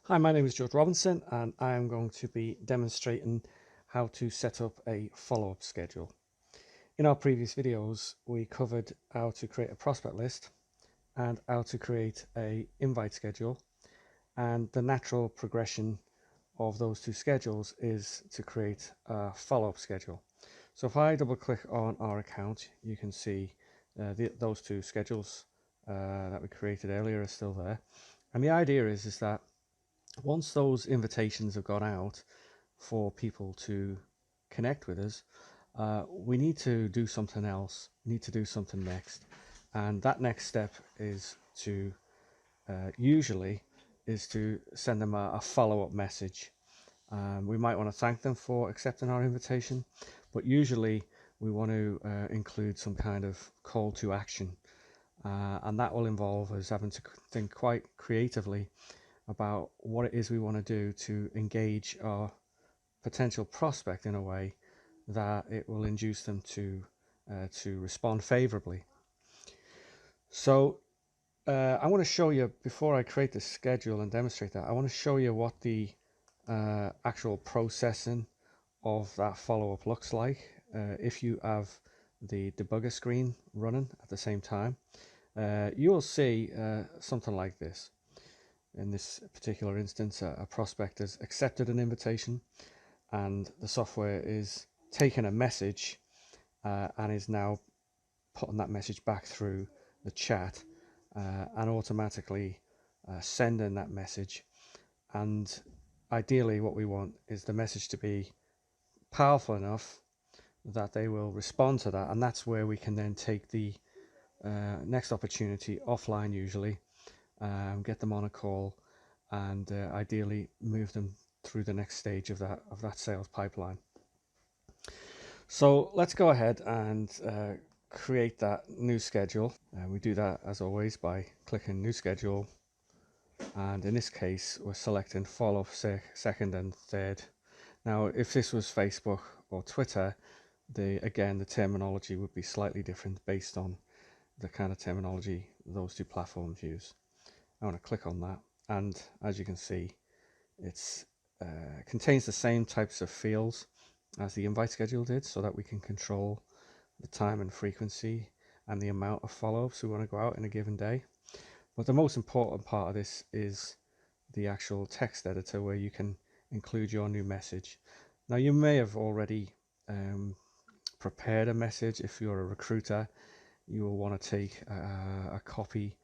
Hi, my name is George Robinson and I am going to be demonstrating how to set up a follow-up schedule. In our previous videos, we covered how to create a prospect list and how to create a invite schedule, and the natural progression of those two schedules is to create a follow-up schedule. So if I double click on our account, you can see those two schedules that we created earlier are still there. And the idea is that once those invitations have gone out for people to connect with us, we need to do something else. We need to do something next. And that next step is to usually is to send them a follow-up message. We might want to thank them for accepting our invitation, but usually we want to include some kind of call to action. And that will involve us having to think quite creatively about what it is we want to do to engage our potential prospect in a way that it will induce them to respond favorably. So I want to show you, before I create the schedule and demonstrate that, I want to show you what the actual processing of that follow-up looks like if you have the debugger screen running at the same time. You will see something like this. In this particular instance, a prospect has accepted an invitation and the software is taking a message and is now putting that message back through the chat and automatically sending that message. And ideally what we want is the message to be powerful enough that they will respond to that, and that's where we can then take the next opportunity offline, usually get them on a call, and ideally move them through the next stage of that sales pipeline. So let's go ahead and create that new schedule. We do that as always by clicking new schedule, and in this case we're selecting follow-up second and third. Now if this was Facebook or Twitter, again the terminology would be slightly different based on the kind of terminology those two platforms use. I want to click on that, and as you can see, it's contains the same types of fields as the invite schedule did, so that we can control the time and frequency and the amount of follow-ups we want to go out in a given day. But the most important part of this is the actual text editor, where you can include your new message. Now you may have already prepared a message. If you're a recruiter, you will want to take a copy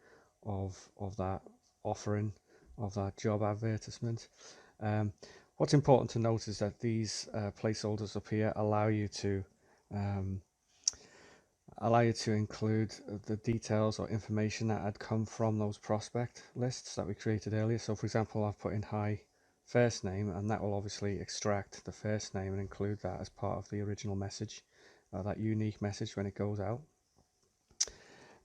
of that offering, of that job advertisement. What's important to note is that these placeholders up here allow you to include the details or information that had come from those prospect lists that we created earlier. So for example, I've put in hi first name, and that will obviously extract the first name and include that as part of the original message, that unique message when it goes out.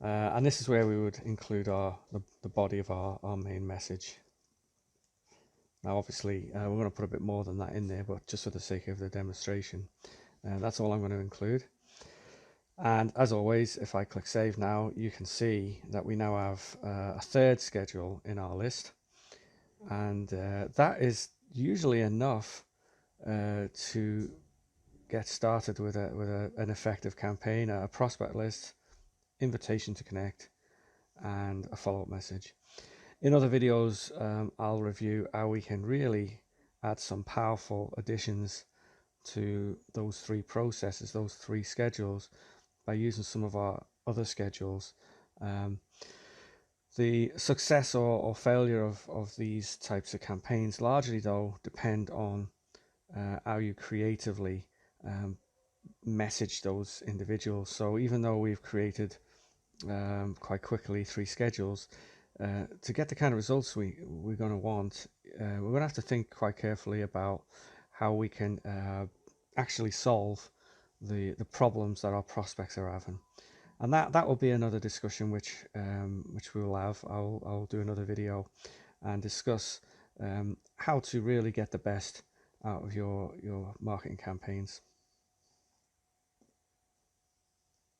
And this is where we would include the body of our main message. Now obviously we're going to put a bit more than that in there, but just for the sake of the demonstration, that's all I'm going to include. And as always, if I click save now, you can see that we now have a third schedule in our list, and that is usually enough to get started with an effective campaign, a prospect list, invitation to connect, and a follow-up message. In other videos, I'll review how we can really add some powerful additions to those three processes, those three schedules, by using some of our other schedules. The success or failure of these types of campaigns largely, though, depend on how you creatively message those individuals. So even though we've created quite quickly three schedules, to get the kind of results we're going to want, we're going to have to think quite carefully about how we can actually solve the problems that our prospects are having. And that will be another discussion which we will have. I'll do another video and discuss how to really get the best out of your marketing campaigns.